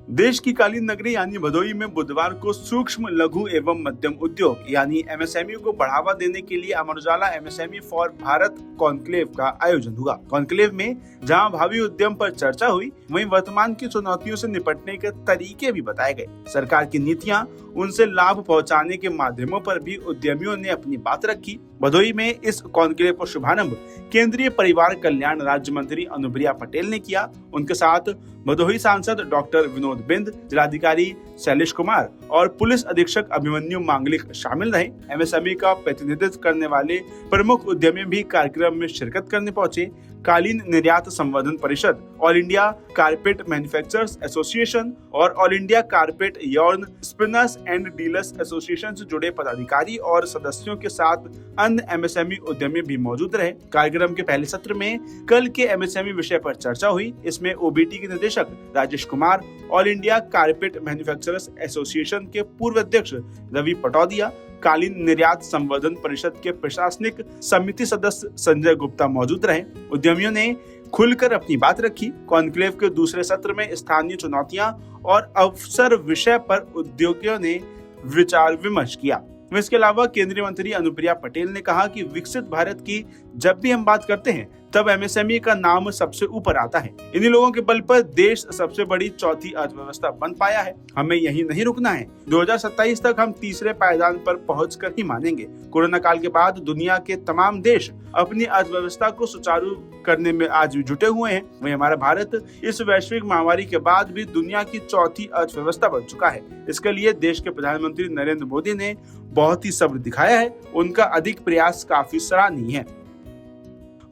देश की कालीन नगरी यानी भदोही में बुधवार को सूक्ष्म लघु एवं मध्यम उद्योग यानी एमएसएमई को बढ़ावा देने के लिए Amar Ujala MSME for Bharat conclave का आयोजन हुआ। कॉन्क्लेव में जहां भावी उद्यम पर चर्चा हुई, वहीं वर्तमान की चुनौतियों से निपटने के तरीके भी बताए गए। सरकार की नीतियां, उनसे लाभ पहुंचाने के माध्यमों पर भी उद्यमियों ने अपनी बात रखी। भदोही में इस कॉन्क्लेव का शुभारंभ केंद्रीय परिवार कल्याण राज्य मंत्री अनुप्रिया पटेल ने किया। उनके साथ भदोही सांसद डॉक्टर विनोद बिंद, जिलाधिकारी शैलेश कुमार और पुलिस अधीक्षक अभिमन्यु मांगलिक शामिल रहे। एमएसएमई का प्रतिनिधित्व करने वाले प्रमुख उद्यमी भी कार्यक्रम में शिरकत करने पहुंचे। कालीन निर्यात संवर्धन परिषद, all India carpet manufacturers association और all India carpet yarn spinners and dealers association से जुड़े पदाधिकारी और सदस्यों के साथ अन्य एमएसएमई उद्यमी भी मौजूद रहे। कार्यक्रम के पहले सत्र में कल के एमएसएमई विषय पर चर्चा हुई। इसमें ओबीटी के निदेशक Rajesh Kumar, all India carpet manufacturers association के पूर्व अध्यक्ष रवि पटौदिया, कालीन निर्यात संवर्धन परिषद के प्रशासनिक समिति सदस्य संजय गुप्ता मौजूद रहे। उद्यमियों ने खुलकर अपनी बात रखी। कॉन्क्लेव के दूसरे सत्र में स्थानीय चुनौतियां और अवसर विषय पर उद्योगियों ने विचार विमर्श किया। इसके अलावा केंद्रीय मंत्री अनुप्रिया पटेल ने कहा कि विकसित भारत की जब भी हम बात करते हैं तब एमएसएमई का नाम सबसे ऊपर आता है। इन्हीं लोगों के बल पर देश सबसे बड़ी चौथी अर्थव्यवस्था बन पाया है। हमें यहीं नहीं रुकना है। 2027 तक हम तीसरे पायदान पर पहुंचकर ही मानेंगे। कोरोना काल के बाद दुनिया के तमाम देश अपनी अर्थव्यवस्था को सुचारू करने में आज भी जुटे हुए हैं। वहीं हमारा भारत इस वैश्विक महामारी के बाद भी दुनिया की चौथी अर्थव्यवस्था बन चुका है। इसके लिए देश के प्रधानमंत्री नरेंद्र मोदी ने बहुत ही सब्र दिखाया है। उनका अधिक प्रयास काफी सराहनीय है।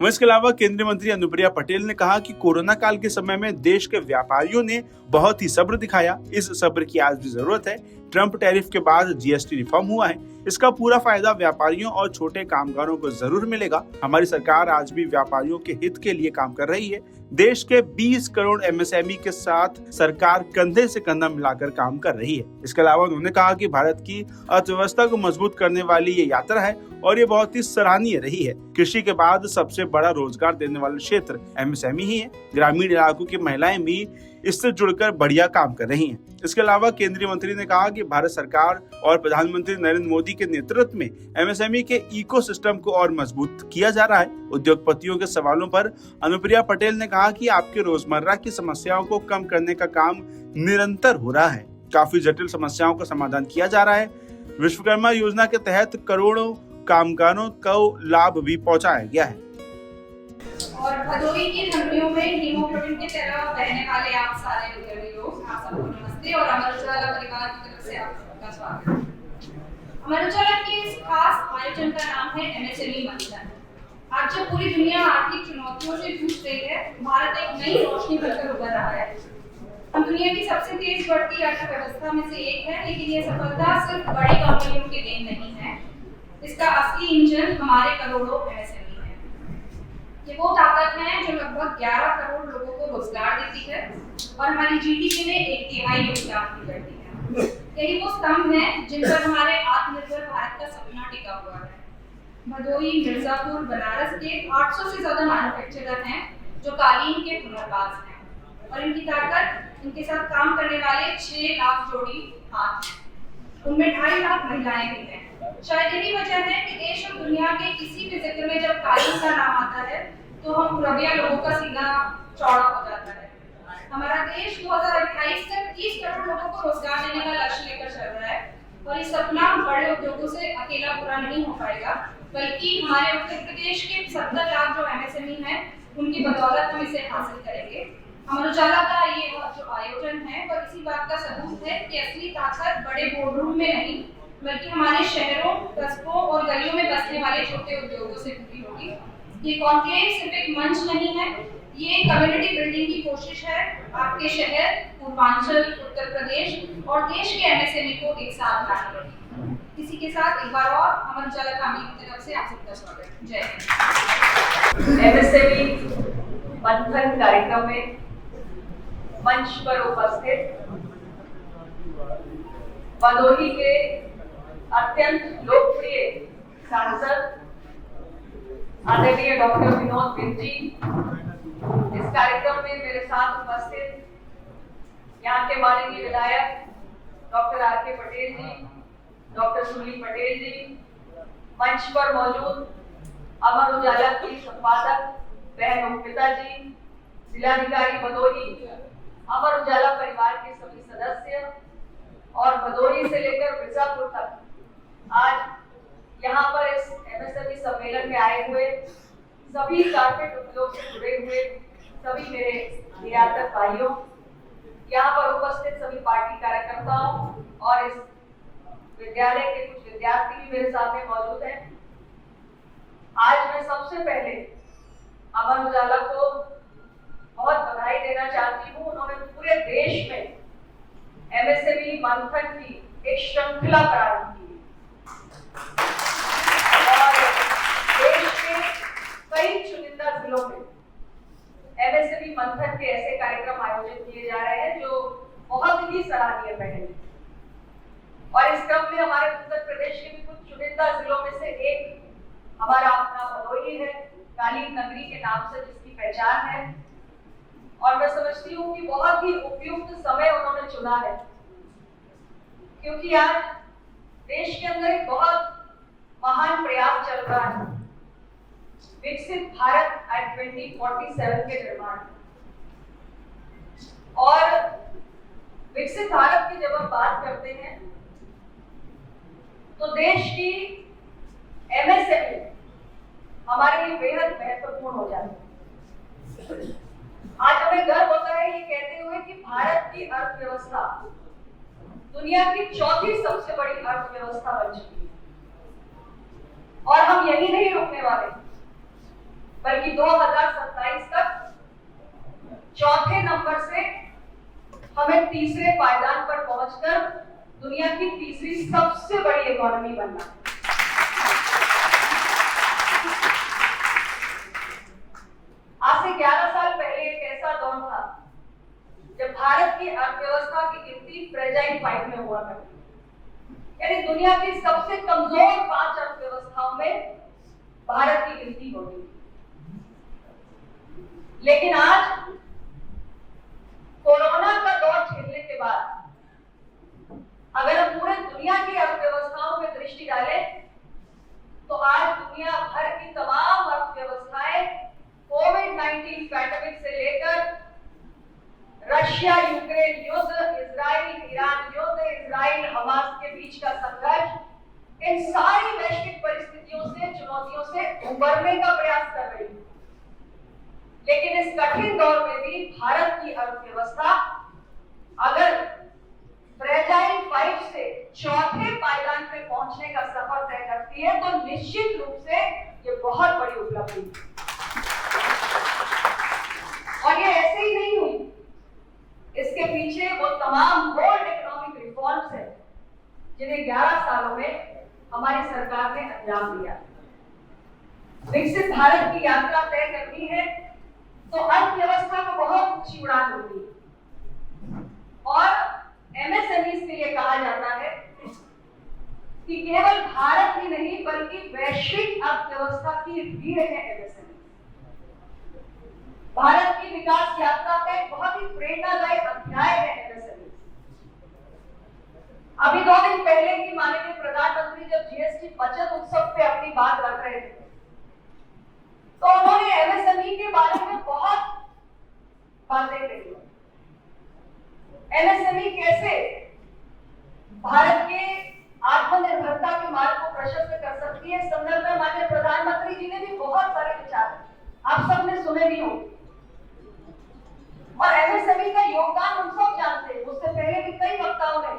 इसके अलावा केंद्रीय मंत्री अनुप्रिया पटेल ने कहा कि कोरोना काल के समय में देश के व्यापारियों ने बहुत ही सब्र दिखाया। इस सब्र की आज भी जरूरत है। ट्रम्प टैरिफ के बाद जीएसटी रिफॉर्म हुआ है। इसका पूरा फायदा व्यापारियों और छोटे कामगारों को जरूर मिलेगा। हमारी सरकार आज भी व्यापारियों के हित के लिए काम कर रही है। देश के 20 करोड़ एमएसएमई के साथ सरकार कंधे से कंधा मिलाकर काम कर रही है। इसके अलावा उन्होंने कहा कि भारत की अर्थव्यवस्था को मजबूत करने वाली ये यात्रा है और ये बहुत ही सराहनीय रही है। कृषि के बाद सबसे बड़ा रोजगार देने वाला क्षेत्र एमएसएमई ही है। ग्रामीण इलाकों की महिलाएं भी इससे जुड़कर बढ़िया काम कर रही हैं। इसके अलावा केंद्रीय मंत्री ने कहा कि भारत सरकार और प्रधानमंत्री नरेंद्र मोदी के नेतृत्व में एमएसएमई के इकोसिस्टम को और मजबूत किया जा रहा है। उद्योगपतियों के सवालों पर अनुप्रिया पटेल ने कहा कि आपके रोजमर्रा की समस्याओं को कम करने का काम निरंतर हो रहा है। काफी जटिल समस्याओं का समाधान किया जा रहा है। विश्वकर्मा योजना के तहत करोड़ों कामगारों को लाभ भी पहुंचाया गया है। और भदोही की धमनियों में हीमोग्लोबिन की तरह बहने वाले आप सारे उद्यमी लोग, आप सबको नमस्ते और अमर उजाला परिवार की तरफ से आप सबका स्वागत है। अमर उजाला के इस खास आयोजन का नाम है एमएसएमई मंथन। आज जब पूरी दुनिया आर्थिक चुनौतियों से जूझ रही है, भारत एक नई रोशनी बनकर उभर रहा है। हम दुनिया की सबसे तेज बढ़ती अर्थव्यवस्था में से एक है, लेकिन ये सफलता सिर्फ बड़ी कंपनियों की देन नहीं है। इसका असली इंजन हमारे करोड़ों एमएसएमई है। ये वो ताकत है जो लगभग 11 करोड़ लोगों को रोजगार देती है और हमारी जीडीपी में 1/3 योगदान भी करती है। यही वो स्तंभ हैं जिन पर हमारे आत्मनिर्भर भारत का सपना टिका हुआ है। भदोही, मिर्जापुर, बनारस के 800 से ज्यादा मैन्युफैक्चरर हैं जो कालीन के हुनरबाज हैं और इनकी ताकत, इनके साथ काम करने वाले 6 लाख जोड़ी हाथ हैं। उनमें 2.5 लाख महिलाएं भी हैं। शायद यही वजह है कि देश और दुनिया के किसी भी जिक्र में जब कालीन का नाम आता है तो हम रबिया लोगों का सीना चौड़ा हो जाता है। हमारा देश 2028 तक 30 करोड़ लोगों को रोजगार देने का लक्ष्य लेकर चल रहा है और ये सपना बड़े उद्योगों से अकेला पूरा नहीं हो पाएगा, बल्कि हमारे उत्तर प्रदेश के 70 लाख जो एमएसएमई हैं उनकी बदौलत हम इसे हासिल करेंगे। अमर उजाला का ये जो आयोजन है वो इसी बात का सबूत है कि असली ताकत बड़े बोर्डरूम में नहीं, बल्कि हमारे शहरों, कस्बों और गलियों में बसने वाले छोटे उद्योगों से जुड़ी होगी। ये कॉन्क्लेव सिर्फ एक मंच नहीं है, ये कम्युनिटी बिल्डिंग की कोशिश है। आपके शहर, पूर्वांचल, उत्तर प्रदेश और देश के एमएसएमई को एक साथ लाने वाली। इसी के साथ एक बार और अमर उजाला फैमिली की तरफ से आप सबका स्वागत। जय हिंद। एमएसएमई मंथन कार्यक्रम में मंच पर उपस्थित भदोही के अत्यंत लोकप्रिय सांसद आदरणीय डॉक्टर विनोद बिंद जी, इस कार्यक्रम में मेरे साथ उपस्थित यहाँ के माननीय विधायक डॉक्टर आर के पटेल जी, डॉक्टर सुनील पटेल जी, मंच पर मौजूद अमर उजाला की संपादक बहन अंकिता जी, जिलाधिकारी भदोही, अमर उजाला परिवार के सभी सदस्य और भदोही से लेकर मिर्जापुर तक आज यहाँ पर इस एमएसएमई सम्मेलन में आए हुए सभी कारपेट उद्योग से जुड़े हुए सभी मेरे निर्यातक भाइयों, यहाँ पर उपस्थित सभी पार्टी कार्यकर्ताओं और इस विद्यालय के कुछ विद्यार्थी भी मेरे सामने मौजूद हैं। आज मैं सबसे पहले अमर उजाला को बहुत बधाई देना चाहती हूँ। उन्होंने पूरे देश में एमएसएमई मंथन की एक श्रृंखला प्रारंभ की और देश के कई चुनिंदा जिलों में एमएसएमई मंथन के ऐसे कार्यक्रम आयोजित किए जा रहे हैं जो बहुत ही सराहनीय पहल है। और इस क्रम में हमारे उत्तर प्रदेश के भी कुछ चुनिंदा जिलों में से एक हमारा अपना भदोही है, कालीन नगरी के नाम से जिसकी पहचान है। और मैं समझती हूँ कि बहुत ही उपयुक्त समय उन्होंने चुना है, क्योंकि आज देश के अंदर एक बहुत महान प्रयास चल रहा है विकसित भारत एट 2047 के निर्माण। और विकसित भारत की जब हम बात करते हैं तो देश की एमएसएमई हमारे लिए बेहद महत्वपूर्ण हो जाती है। आज हमें गर्व होता है ये कहते हुए कि भारत की अर्थव्यवस्था दुनिया की चौथी सबसे बड़ी अर्थव्यवस्था बन चुकी है और हम यही नहीं रुकने वाले, बल्कि 2027 तक चौथे नंबर से हमें तीसरे पायदान पर पहुंचकर दुनिया की तीसरी सबसे बड़ी इकोनॉमी बनना है। आज से 11 साल पहले एक ऐसा दौर था जब भारत की अर्थव्यवस्था की गिनती फ्रेजाइल 5 में हुआ करती, यानी दुनिया की सबसे कमजोर 5 अर्थव्यवस्थाओं में भारत की गिनती होती थी। लेकिन आज कोरोना का दौर झेलने के बाद अगर हम पूरे दुनिया की अर्थव्यवस्थाओं पर दृष्टि डालें तो आज दुनिया भर की तमाम अर्थव्यवस्थाएं कोविड-19 पैंडेमिक से लेकर रशिया यूक्रेन युद्ध, इजराइल ईरान युद्ध, इजराइल हमास के बीच का संघर्ष, इन सारी वैश्विक परिस्थितियों से, चुनौतियों से उबरने का प्रयास कर रही है। लेकिन इस कठिन दौर में भी भारत की अर्थव्यवस्था अगर फ्रेजाइल 5 से चौथे पायदान पे पहुंचने का सफर तय करती है तो निश्चित रूप से ये बहुत बड़ी उपलब्धि है। और ये ऐसे ही नहीं हुई, इसके पीछे वो तमाम बोल्ड इकोनॉमिक रिफॉर्म्स है जिन्हें 11 सालों में हमारी सरकार ने अंजाम दिया। विकसित भारत की यात्रा तय करनी है तो अर्थव्यवस्था को बहुत ऊंची उड़ान होती है। और एमएसएमई के लिए कहा जाता है कि केवल भारत ही नहीं बल्कि वैश्विक अर्थव्यवस्था की रीढ़ है एमएसएमई। भारत की विकास यात्रा का एक बहुत ही प्रेरणादायी अध्याय है एमएसएमई। अभी 2 दिन पहले ही माननीय प्रधानमंत्री जब जीएसटी बचत उत्सव पे अपनी बात रख रहे थे तो उन्होंने एमएसएमई के बारे में बहुत बातें कही। एमएसएमई कैसे भारत के आत्मनिर्भरता के मार्ग को प्रशस्त कर सकती है, इस संदर्भ में माननीय प्रधानमंत्री जी ने भी बहुत सारे विचार आप सबने सुने भी होंगे। और एमएसएमई का योगदान हम सब जानते हैं। उससे पहले भी कई वक्ताओं ने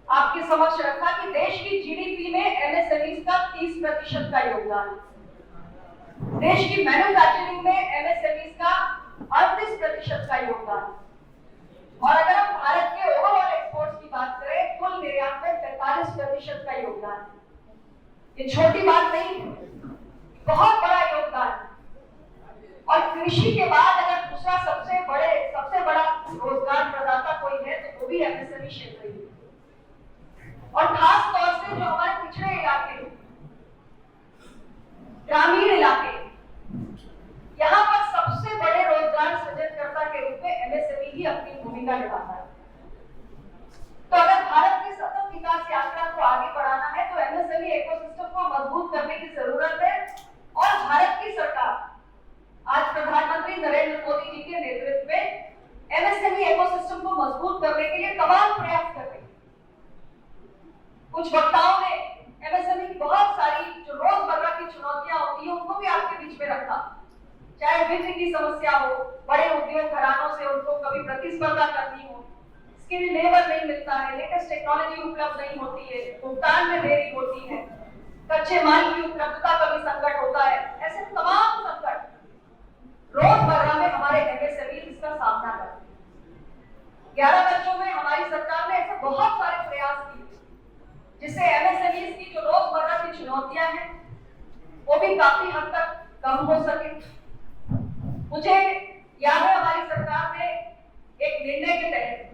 आपके समक्ष रखा कि देश की जीडीपी में एमएसएमई का 30% का योगदान है। देश की मैन्युफैक्चरिंग में एमएसएमई का 38% का योगदान है। और अगर हम भारत के ओवरऑल एक्सपोर्ट्स की बात करें, कुल निर्यात में 45% का योगदान है। ये छोटी बात नहीं, बहुत बड़ा योगदान है। और कृषि के बाद अगर दूसरा सबसे बड़ा रोजगार प्रदाता कोई है तो वो भी एमएसएमई क्षेत्र ही है। और खास तौर से जो हमारे पिछड़े इलाके, ग्रामीण इलाके, यहाँ पर सबसे बड़े रोजगार सृजनकर्ता के रूप में एमएसएमई ही अपनी भूमिका निभाता है। तो अगर भारत की सतत विकास यात्रा को आगे बढ़ाना है तो एमएसएमई इकोसिस्टम को मजबूत करने की जरूरत है। और भारत की सरकार आज प्रधानमंत्री नरेंद्र मोदी जी के नेतृत्व में एमएसएमई इकोसिस्टम को मजबूत करने के लिए तमाम प्रयास कर रही है। कुछ वक्ताओं ने एमएसएमई की बहुत सारी जो रोजमर्रा की चुनौतियां होती है उनको भी आपके बीच में रखा, चाहे वित्त की समस्या हो, बड़े उद्योग घरानों से उनको कभी प्रतिस्पर्धा करनी हो, स्किल लेबर नहीं मिलता है, लेटेस्ट टेक्नोलॉजी उपलब्ध नहीं होती है, भुगतान में देरी होती है, कच्चे माल की उपलब्धता का भी संकट होता है। ऐसे तमाम संकट रोजमर्रा में हमारे एमएसएमई इसका सामना करते हैं। 11 वर्षों में हमारी सरकार ने ऐसे बहुत सारे प्रयास किए जिससे एमएसएमई की जो रोजमर्रा की चुनौतियां हैं वो भी काफी हद तक कम हो सके। मुझे याद है हमारी सरकार ने एक निर्णय के तहत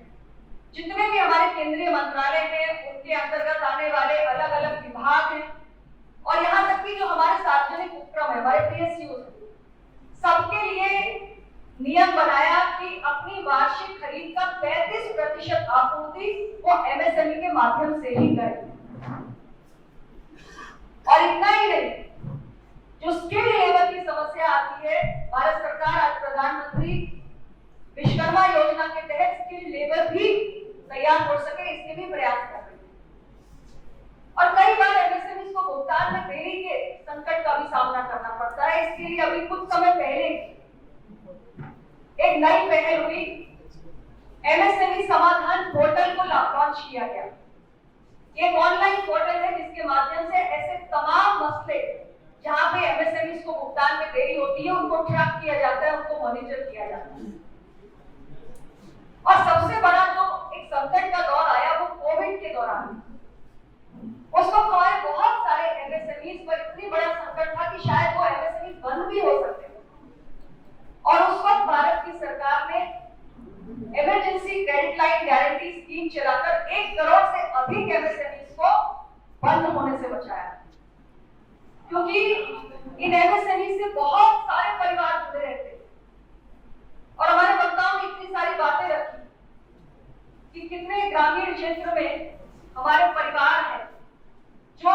जितने भी हमारे केंद्रीय मंत्रालय हैं उनके अंतर्गत आने वाले अलग अलग विभाग हैं और यहाँ तक कि जो हमारे सार्वजनिक उपक्रम है, हमारे पीएसयू, सबके लिए नियम बनाया कि अपनी वार्षिक खरीद का 35% आपूर्ति वो एमएसएमई के माध्यम से ही करें। और इतना ही नहीं, जो स्किल लेबर की समस्या आती है, भारत सरकार आज प्रधानमंत्री विश्वकर्मा योजना के तहत स्किल लेबर भी तैयार हो सके इसके भी प्रयास कर रही है। और कई बार एमएसएमई को भुगतान में देरी के संकट का भी सामना करना पड़ता है। इसके लिए अभी कुछ समय पहले एक नई पहल हुई, एमएसएमई समाधान पोर्टल को लॉन्च किया गया। एक ऑनलाइन पोर्टल है जिसके माध्यम से ऐसे तमाम मसले जहां पे एमएसएमई को भुगतान में देरी होती है उनको ट्रैक किया जाता है, उनको मॉनिटर किया जाता है। और सबसे बड़ा जो एक संकट का दौर आया वो कोविड के दौरान, उस वक्त हमारे बहुत सारे एमएसएमई पर इतनी बड़ा संकट था कि शायद वो एमएसएमई बंद भी हो सकते थे। और उस वक्त भारत की सरकार ने emergency credit line guarantee scheme चलाकर 1 करोड़ से अधिक एमएसएमई को बंद होने से बचाया, क्योंकि इन एमएसएमई से बहुत सारे परिवार जुड़े रहते हैं। और हमारे वक्ताओं ने इतनी सारी बातें रखी कि कितने ग्रामीण क्षेत्र में हमारे परिवार हैं जो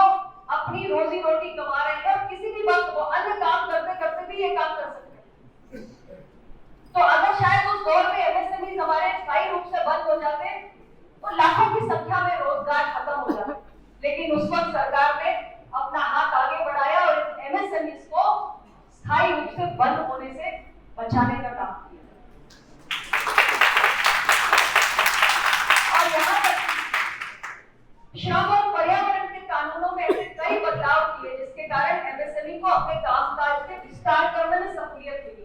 अपनी रोजी रोटी कमा रहे हैं और किसी भी वक्त वो अन्य काम करते करते भी ये काम कर सकते हैं। तो अगर शायद उस दौर में एमएसएमई हमारे स्थायी रूप से बंद हो जाते तो लाखों की संख्या में रोजगार खत्म हो जाते। लेकिन उस वक्त सरकार ने अपना हाथ आगे बढ़ाया और एमएसएमई को स्थायी रूप से बंद होने से बचाने का काम किया। और यहाँ तक श्रम और पर्यावरण के कानूनों में ऐसे कई बदलाव किए जिसके कारण एमएसएमई को अपने कामकाज के विस्तार करने में सहूलियत मिली।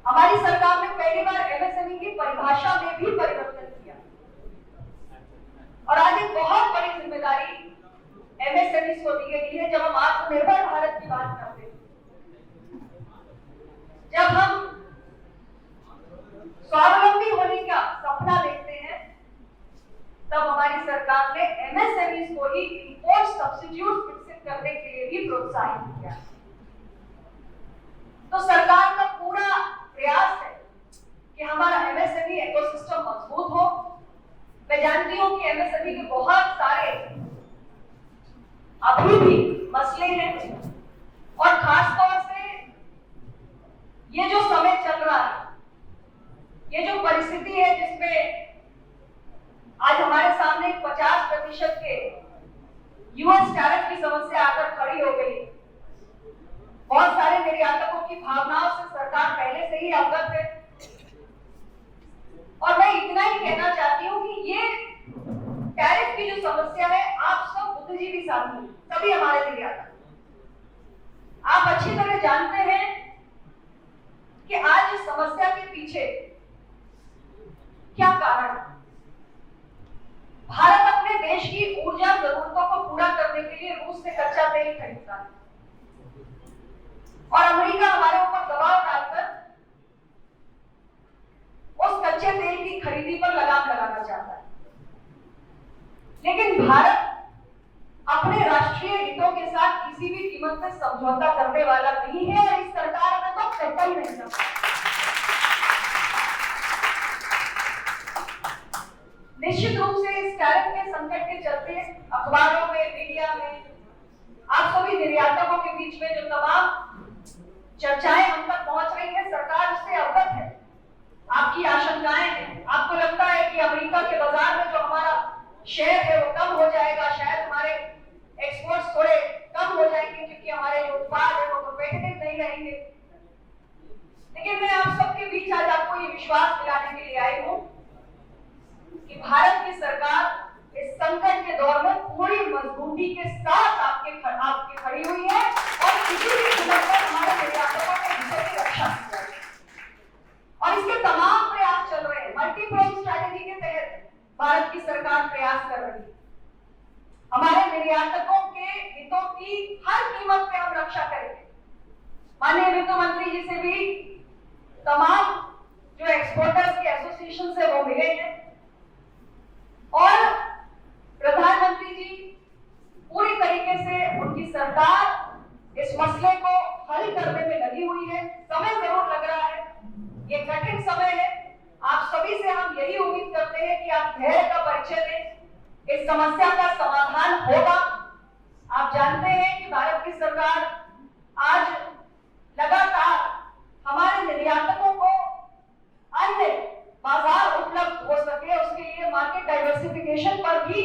हमारी सरकार ने पहली बार एमएसएमई की परिभाषा में भी परिवर्तन किया और आज एक बहुत बड़ी जिम्मेदारी एमएसएमई को दी गई है। जब हम आत्मनिर्भर भारत की बात करते हैं, जब हम स्वावलंबी होने का सपना देखते हैं, तब हमारी सरकार ने एमएसएमई को ही इंपोर्ट सब्स्टिट्यूट विकसित करने के लिए भी प्रोत्साहित किया। तो सरकार का पूरा प्रयास है कि हमारा एमएसएमई इकोसिस्टम मजबूत हो। मैं जानती हूं कि एमएसएमई के बहुत सारे अभी भी मसले हैं और खासतौर से ये जो समय चल रहा है, ये जो परिस्थिति है जिसमें आज हमारे सामने 50% के यूएस टैरिफ की समस्या आकर खड़ी हो गई। बहुत सारे निर्यातकों की भावनाओं से सरकार पहले से ही अवगत है और मैं इतना ही कहना चाहती हूँ कि ये टैरिफ की जो समस्या है, आप सब बुद्धिजीवी साथी, सभी हमारे निर्यातक, आप अच्छी तरह जानते हैं कि आज इस समस्या के पीछे क्या कारण है। भारत अपने देश की ऊर्जा जरूरतों को पूरा करने के लिए रूस से कच्चा तेल खरीदता है और अमेरिका हमारे ऊपर दबाव डालकर उस कच्चे तेल की खरीदी पर लगाम लगाना चाहता है। लेकिन भारत अपने राष्ट्रीय हितों के साथ किसी भी कीमत पे समझौता करने वाला नहीं है और इस सरकार में तो कहता ही नहीं सकता। निश्चित रूप से इस टैरिफ के संकट के चलते अखबारों में, मीडिया में आप सभी निर्यातकों के बीच में जो तमाम चर्चाएं हम तक पहुंच रही है, सरकार उससे अवगत है। आपकी आशंकाएं हैं, आपको लगता है कि अमेरिका के बाजार में जो हमारा शेयर है वो कम हो जाएगा, शायद हमारे एक्सपोर्ट्स थोड़े कम हो जाएंगे क्योंकि हमारे जो उत्पाद है वो कॉम्पिटिटिव नहीं रहेंगे। लेकिन मैं आप सबके बीच आज आपको ये विश्वास दिलाने के लिए आई हूं कि भारत की सरकार इस संकट के दौर में पूरी मजबूती के साथ आपके खड़ी हुई है और किसी भी कीमत पर हमारे निर्यातकों के हिस्सों की रक्षा की जाएगी। और इसके तमाम प्रयास चल रहे हैं। मल्टीप्रोम स्ट्रैटेजी के तहत भारत की सरकार प्रयास कर रही है। हमारे निर्यातकों के हितों की हर कीमत पे हम रक्षा करेंगे। माननीय वित्त मंत्री जी से भी तमाम जो एक्सपोर्टर्स के एसोसिएशन से वो मिले हैं और प्रधानमंत्री जी पूरी तरीके से उनकी सरकार इस मसले को हल करने में लगी हुई है। समय जरूर लग रहा है, ये कठिन समय है। आप सभी से हम यही उम्मीद करते हैं कि आप धैर्य का परिचय दें, इस समस्या का समाधान होगा। आप जानते हैं कि भारत की सरकार आज लगातार हमारे निर्यातकों को अन्य बाजार उपलब्ध हो सके उसके लिए मार्केट डाइवर्सिफिकेशन पर भी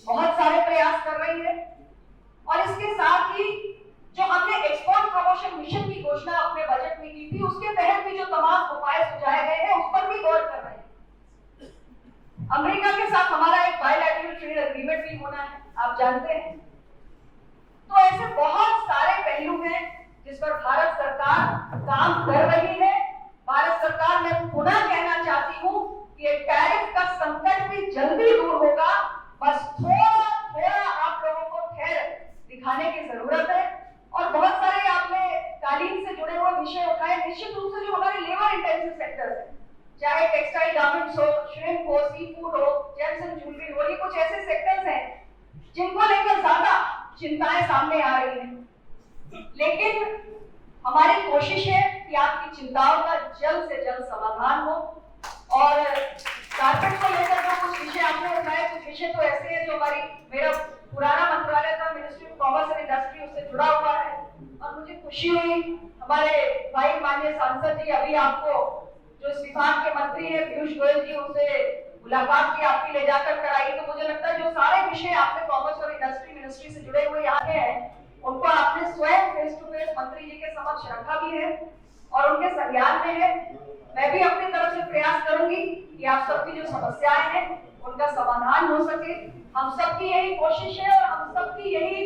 बहुत सारे प्रयास कर रही है। और इसके साथ ही जो हमने एक्सपोर्ट प्रमोशन मिशन की घोषणा अपने बजट में की थी, उसके तहत भी जो तमाम उपाय सुझाए गए हैं उस पर भी गौर कर रहे हैं। अमेरिका के साथ हमारा एक बायलैटरल ट्रेड एग्रीमेंट भी होना है, आप जानते हैं। तो ऐसे बहुत सारे पहलू हैं जिस पर भारत सरकार काम कर रही है। भारत सरकार, मैं पुनः कहना चाहती हूँ कि टैरिफ का संकट भी जल्दी दूर होगा। बस थोड़ा आप लोगों को धैर्य दिखाने की जरूरत है। और बहुत सारे आपने कालीन से जुड़े हुए विषय उठाए। निश्चित रूप से जो हमारे लेबर इंटेंसिव सेक्टर्स हैं, चाहे टेक्सटाइल गारमेंट्स हो, श्रिम्प हो, सी फूड हो, जेम्स एंड ज्वेलरी हो, ये कुछ ऐसे सेक्टर्स हैं जिनको लेकर ज्यादा चिंताएं सामने आ रही हैं। लेकिन हमारी कोशिश है कि आपकी चिंताओं का जल्द से जल्द समाधान हो। और कारपेट को लेकर जो कुछ विषय आपने उठाए, कुछ विषय तो ऐसे हैं जो मेरा पुराना मंत्रालय था, ministry of commerce and industry, उससे जुड़ा हुआ है। और मुझे खुशी हुई हमारे भाई माननीय सांसद जी, अभी आपको जो इस विभाग के मंत्री है पीयूष गोयल जी, उनसे मुलाकात की आपकी ले जाकर कराई। तो मुझे लगता है जो सारे विषय आपने कॉमर्स और इंडस्ट्री मिनिस्ट्री से जुड़े हुए यहाँ के हैं, उनको आपने स्वयं फेस टू फेस मंत्री जी के समक्ष रखा भी है और उनके संज्ञान में है। मैं भी अपनी तरफ से प्रयास करूंगी कि आप सबकी जो समस्याएं हैं उनका समाधान हो सके। हम सबकी यही कोशिश है और हम सबकी यही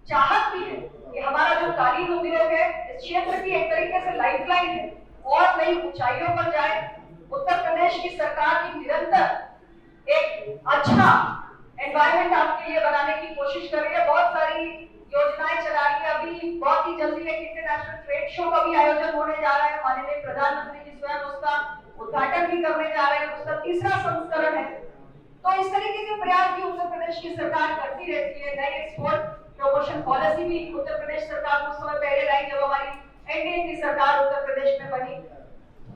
चाहत भी है कि हमारा जो कालीन उद्योग है इस क्षेत्र की एक तरीके से लाइफलाइन है और नई ऊंचाइयों पर जाए। उत्तर प्रदेश की सरकार की निरंतर एक अच्छा एनवायरनमेंट आपके लिए बनाने की कोशिश कर रही है। बहुत सारी योजनाएं चला रही है। अभी बहुत ही जल्दी एक इंटरनेशनल ट्रेड शो का भी आयोजन होने जा रहा है। माननीय प्रधानमंत्री जी स्वयं उसका उद्घाटन भी करने जा रहे हैं। उसका तीसरा संस्करण है। तो इस तरीके के प्रयास भी उत्तर प्रदेश की सरकार करती रहती है। नई एक्सपोर्ट प्रमोशन पॉलिसी भी उत्तर प्रदेश सरकार कुछ समय पहले लाई जब हमारी एनडीए की सरकार उत्तर प्रदेश में बनी।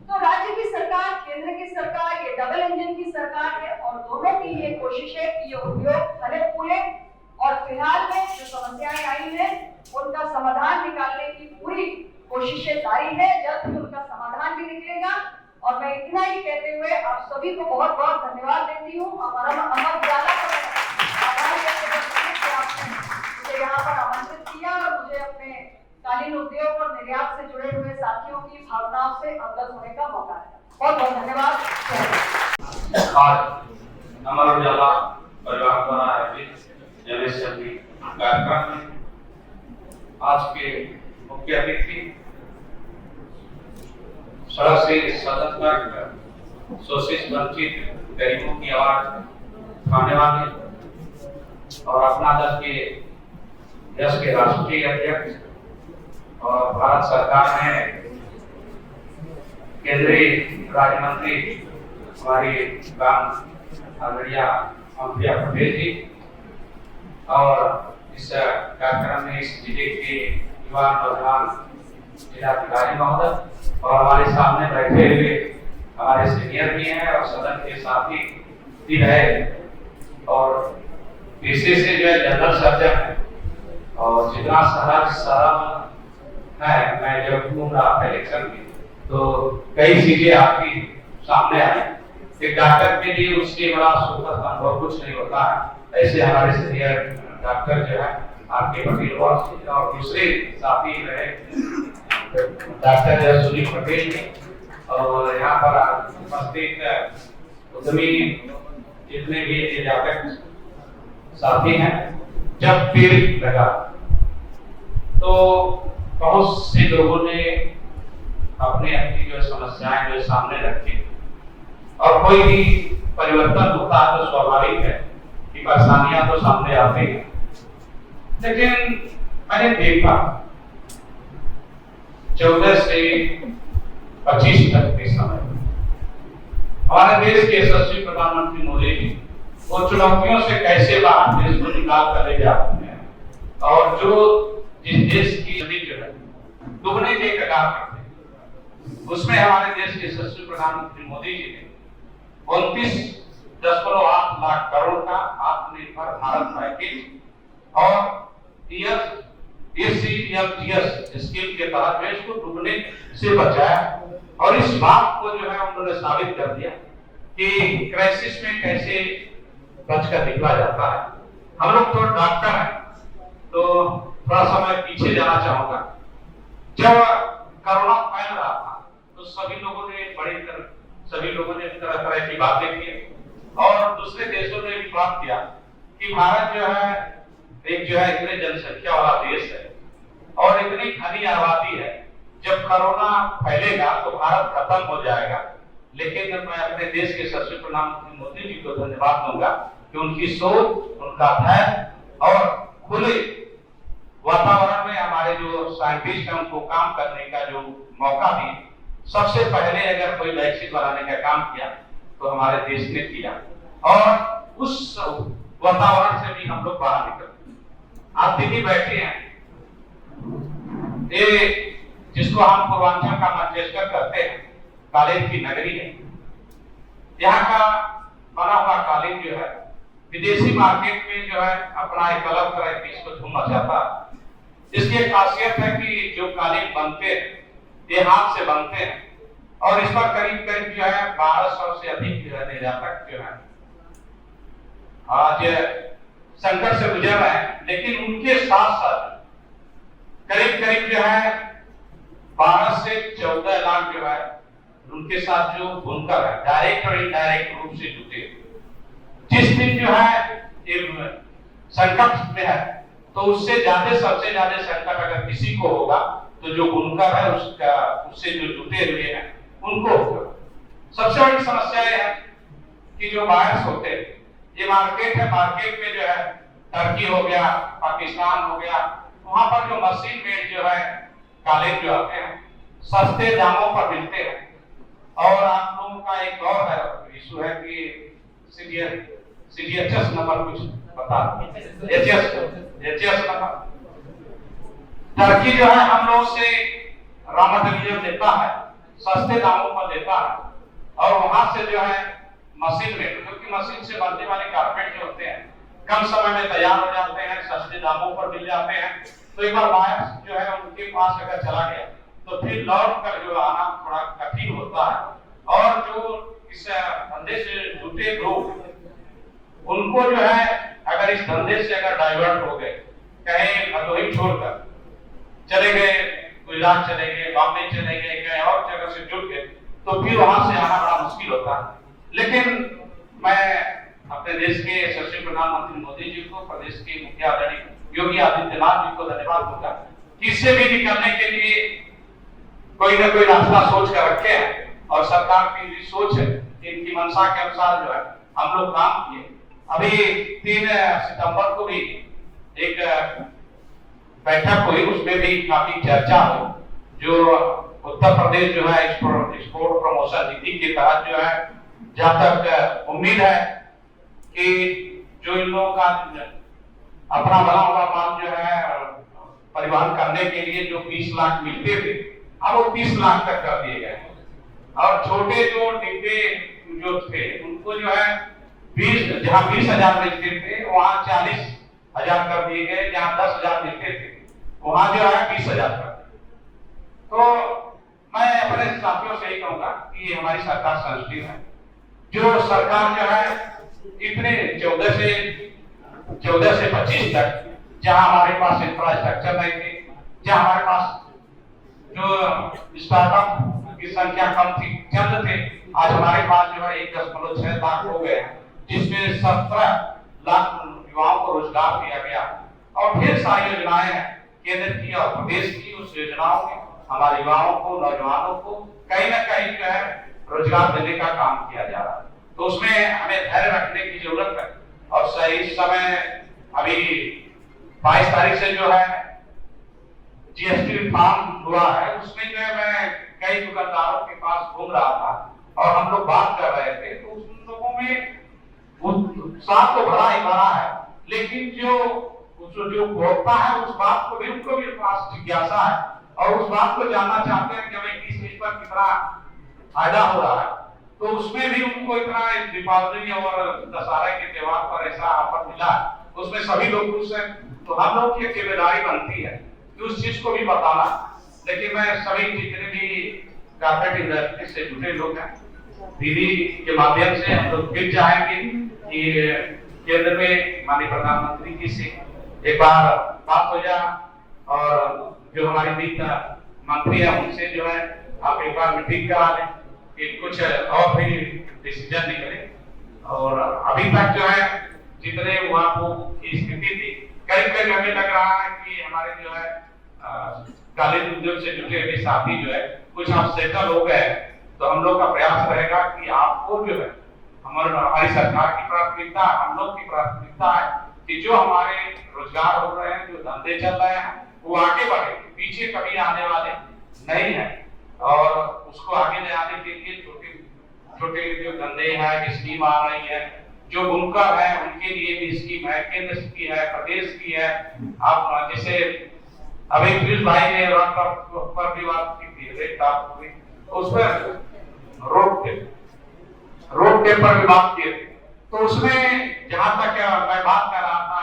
तो राज्य की सरकार, केंद्र की सरकार, ये डबल इंजन की सरकार है और दोनों की ये कोशिश है कि ये उद्योग फले फूले। और फिलहाल में जो समस्याएं आई हैं उनका समाधान निकालने की पूरी कोशिशें जारी है। जल्द ही उनका समाधान भी निकलेगा। और मैं इतना ही कहते हुए आप सभी को बहुत बहुत धन्यवाद देती हूँ। हमारा अमर उजाला मुझे यहाँ पर आमंत्रित किया और मुझे अपने कालीन उद्योग और निर्यात से जुड़े हुए साथियों की भावनाओं से अवगत होने का मौका है। बहुत बहुत धन्यवाद। आज अमर उजाला परिवार द्वारा आयोजित कार्यक्रम में आज के मुख्य अतिथि सड़क से सतत तक शोषित वंचित गरीबों की आवाज उठाने वाले और अपना दल के देश के राष्ट्रीय अध्यक्ष और भारत सरकार में केंद्रीय राज्य मंत्री हमारी राम आदरणीय अमरिया पटेल जी और इस कार्यक्रम में इस जिले के युवा नौजवान जिलाधिकारी महोदय और हमारे सामने बैठे हुए हमारे सीनियर भी हैं और सदन के साथी भी रहे और पेशे से जो है जनरल सर्जन है और जितना सहज सरल है। मैं जब घूम रहा था इलेक्शन में तो कई चीजें आपकी सामने आई। एक डॉक्टर के लिए उसके बड़ा सुखद अनुभव कुछ नहीं होता है। ऐसे हमारे सीनियर डॉक्टर जो है आपके पटेल और दूसरे साथी रहे डॉक्टर सुनील पटेल जी और यहाँ पर उपस्थित उद्यमी जितने भी व्यापक साथी हैं। जब पेड़ लगा तो बहुत से लोगों ने अपने अपनी जो समस्याएं जो सामने रखी और कोई भी परिवर्तन होता है तो स्वाभाविक है कि परेशानियां तो सामने आती हैं। लेकिन मैंने देखा 14 से 25 तक के समय हमारे देश के यशस्वी प्रधानमंत्री मोदी जी वो चुनौतियों से कैसे बाहर देश को निकाल कर ले जाते हैं और जो जिस देश की जो है दुगने के कगार करते हैं उसमें हमारे देश के यशस्वी प्रधानमंत्री मोदी जी ने 29.8 लाख करोड़ का आत्मनिर्भर भारत पैकेज और स्कीम के तहत देश को डूबने से बचाया और इस बात को जो है उन्होंने साबित कर दिया कि क्राइसिस में कैसे बचकर निकला जाता है। हम लोग तो डॉक्टर हैं तो थोड़ा सा मैं पीछे जाना चाहूंगा। जब कोरोना फैल रहा था तो सभी लोगों ने तरह तरह की बातें की और दूसरे देशों ने भी बात किया कि भारत जो है इतने जनसंख्या वाला देश है और इतनी घनी आबादी है। जब कोरोना फैलेगा तो भारत खत्म हो जाएगा। लेकिन मैं अपने देश के यशस्वी प्रधानमंत्री मोदी जी को धन्यवाद दूंगा कि उनकी सोच, उनका धैर्य और खुले वातावरण में हमारे जो साइंटिस्ट हैं उनको काम करने का जो मौका दिए। सबसे पहले अगर कोई वैक्सीन बनाने का काम किया तो हमारे देश ने किया और उस वातावरण से भी हम लोग बाहर निकल। आप दिल्ली बैठे हैं, ये जिसको हम पूर्वांचल का मैनचेस्टर कहते हैं, कालीन की नगरी है। यहाँ का बना हुआ कालीन जो है विदेशी मार्केट में जो है अपना एक अलग तरह की इसको धूम मचाता है। इसकी एक खासियत है कि जो कालीन बनते हैं ये हाथ से बनते हैं और इस पर करीब करीब जो है 1200 से अधिक जो है निर्यातक जो है आज संकट से गुजर रहे हैं। लेकिन उनके साथ साथ करीब करीब जो है 12 से 14 लाख जो है उनके साथ जो बुनकर है डायरेक्ट और इनडायरेक्ट रूप से जुटे। जिस दिन जो है संकट में है तो उससे ज्यादा सबसे ज्यादा संकट अगर किसी को होगा तो जो बुनकर है उससे जो जुटे हुए हैं उनको होगा। सबसे बड़ी समस्या यह है कि जो वायरस होते हैं ये मार्केट है, मार्केट में जो है टर्की हो गया, पाकिस्तान हो गया, वहां पर जो मशीन मेड जो है कालीन जो आते हैं सस्ते दामों पर मिलते हैं। और आप लोगों का एक और है इशू है कि CGHS नंबर कुछ बता HS नंबर टर्की जो है हम लोग से रॉ मटेरियल लेता है, सस्ते दामों पर लेता है और वहां से जो है मशीन में क्योंकि मशीन से बनने वाले कारपेट जो होते हैं कम समय में तैयार हो जाते हैं, सस्ते दामों पर मिल जाते हैं। तो एक बार वायरस जो है उनके पास अगर चला गया तो फिर लौट कर जो आना थोड़ा कठिन होता है। और जो इस धंधे से जुटे लोग उनको जो है अगर इस धंधे से अगर डाइवर्ट हो गए, कहीं भदोही छोड़कर चले गए, गुजरात चले गए, बॉम्बे चले गए, कहीं और जगह से जुड़ गए तो फिर वहां से आना बड़ा मुश्किल होता है। लेकिन मैं अपने देश के यशस्वी प्रधानमंत्री मोदी जी को, प्रदेश के मुखिया योगी आदित्यनाथ जी को धन्यवाद दूंगा कि इससे भी निकलने के लिए कोई ना कोई रास्ता सोच कर रखे हैं और सरकार की भी सोच है, इनकी मंशा के अनुसार जो है हम लोग काम किए। अभी 3 सितंबर को भी एक बैठक हुई, उसमें भी काफी चर्चा हुई। जो उत्तर प्रदेश जो है एक्सपोर्ट प्रमोशन नीति के तहत जो है जहां तक उम्मीद है कि जो इन लोगों का अपना बना हुआ माल जो है परिवहन करने के लिए जो 20 लाख मिलते थे अब वो 30 लाख तक कर दिए गए और छोटे जो डिब्बे जो थे उनको जो है जहाँ 20,000 मिलते थे वहाँ 40,000 कर दिए गए, जहाँ 10,000 मिलते थे वहाँ जो है 20,000 कर दिए। तो मैं अपने साथियों से ही कहूंगा कि हमारी सरकार सेंसिटिव है। जो सरकार जो है इतने 14 से 25 तक जहां हमारे पास इंफ्रास्ट्रक्चर नहीं थे, जहां हमारे पास जो स्टार्टअप की संख्या कम थी, चंद थे, आज हमारे पास जो है 1.6 लाख हो गए, जिसमें 17 लाख युवाओं को रोजगार दिया गया। और ढेर सारी योजनाएं हैं केंद्र की और प्रदेश की। उस योजनाओं में हमारे युवाओं को, नौजवानों को कहीं ना कहीं जो है रोजगार देने का काम किया जा रहा है। तो उसमें हमें धैर्य रखने की जरूरत है। और सही समय अभी 22 तारीख से जो है जीएसटी रिफॉर्म हुआ है, उसमें जो है मैं कई दुकानदारों के पास घूम रहा था और हम लोग बात कर रहे थे, तो उन लोगों में उत्साह तो बड़ा ही बड़ा है, लेकिन जो उपभोक्ता है उस बात को भी, उनको भी पास जिज्ञासा है और उस बात को जानना चाहते हैं कि हमें किस चीज पर कितना फायदा हो रहा है। तो उसमें भी उनको इतना दीपावली और दशहरा के त्योहार पर ऐसा ऑफर मिला, उसमें सभी लोग खुश हैं। तो हम लोग की जिम्मेदारी बनती है कि उस चीज को भी बताना। लेकिन मैं सभी जितने भी कॉर्पोरेट इंडस्ट्री से जुड़े लोग हैं, दीदी के माध्यम से हम लोग फिर चाहेंगे कि केंद्र में माननीय प्रधानमंत्री जी से एक बार बात हो जाए और जो हमारी वित्त मंत्री है उनसे जो है आप एक बार मीटिंग करा लें कि कुछ और भी डिसीजन निकले। और अभी तक जो है जितने वहाँ की स्थिति थी, कई हमें लग रहा है कि हमारे जो है कालीन उद्योग से जुटे हुए साथी जो है कुछ आप सेटल हो गए। तो हम लोग का प्रयास रहेगा कि आपको जो है हमारी सरकार की प्राथमिकता, हम लोग की प्राथमिकता है कि जो हमारे रोजगार हो रहे हैं, जो धंधे चल रहे हैं, वो आगे बढ़े, पीछे कभी आने वाले नहीं है। और उसको आगे ले आने के लिए छोटे छोटे जो धंधे हैं, स्कीम आ रही है, जो बुनकर है उनके लिए भी स्कीम है, केंद्र की है, प्रदेश की है। आप जैसे अभी पीयूष भाई ने पर भी बात की थी, उस पर रोड टेप पर भी बात किए थे। तो उसमें जहां तक मैं बात कर रहा था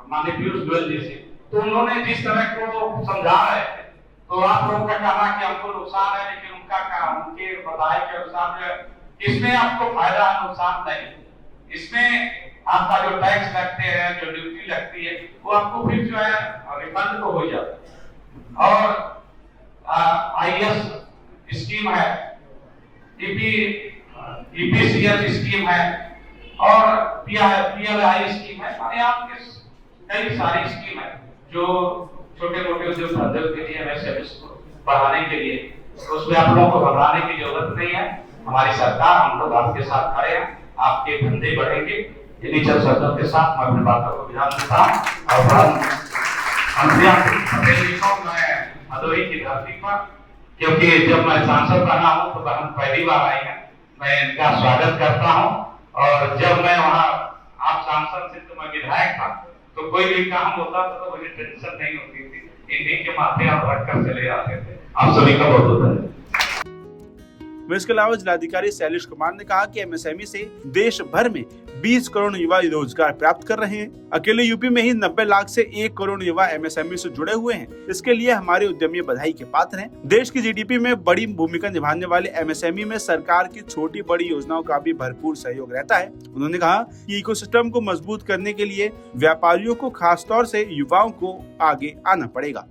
माननीय पीयूष गोयल जी से, तो उन्होंने जिस तरह को समझा रहे थे, तो आप लोगों का कहना कि हमको नुकसान है, लेकिन उनका उनके बताए के अनुसार जो है इसमें आपको फायदा है, नुकसान नहीं। इसमें आपका जो टैक्स लगते हैं, जो ड्यूटी लगती है, वो आपको फिर जो है रिफंड तो हो जाता है। और आईएएस स्कीम है, ईपीसीएस स्कीम है और पीएलआई स्कीम है। माने आपके कई सारी स्कीम है जो छोटे मोटे उद्योग धंधों के लिए एमएसएमई को बढ़ाने के लिए, उसमें आप लोगों को घबराने की जरूरत नहीं है। हमारी सरकार, हम लोग आपके साथ खड़े हैं, आपके धंधे बढ़ेंगे। इन्हीं चंद शब्दों के साथ मैं अपनी बातों को विराम देता हूं और पटेल जी को मैं भदोही की धरती पर, क्योंकि जब मैं सांसद बना हूं तो बहन पहली बार आई है, मैं इनका स्वागत करता हूं। और जब मैं वहां आप सांसद से तो मैं विधायक था, तो कोई भी काम होता था तो मुझे टेंशन नहीं होती थी, इन्हीं के माथे आप रखकर चले आते थे। आप सभी का बहुत बहुत धन्यवाद। इसके अलावा जिलाधिकारी शैलेश कुमार ने कहा कि एमएसएमई से देश भर में 20 करोड़ युवा रोजगार प्राप्त कर रहे हैं। अकेले यूपी में ही 90 लाख से 1 करोड़ युवा एमएसएमई से जुड़े हुए हैं। इसके लिए हमारे उद्यमी बधाई के पात्र हैं। देश की जीडीपी में बड़ी भूमिका निभाने वाले एमएसएमई में सरकार की छोटी बड़ी योजनाओं का भी भरपूर सहयोग रहता है। उन्होंने कहा कि इकोसिस्टम को मजबूत करने के लिए व्यापारियों को, खासतौर से युवाओं को आगे आना पड़ेगा।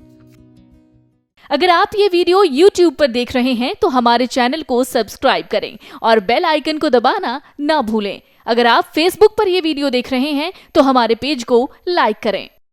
अगर आप ये वीडियो YouTube पर देख रहे हैं तो हमारे चैनल को सब्सक्राइब करें और बेल आइकन को दबाना ना भूलें। अगर आप Facebook पर ये वीडियो देख रहे हैं तो हमारे पेज को लाइक करें।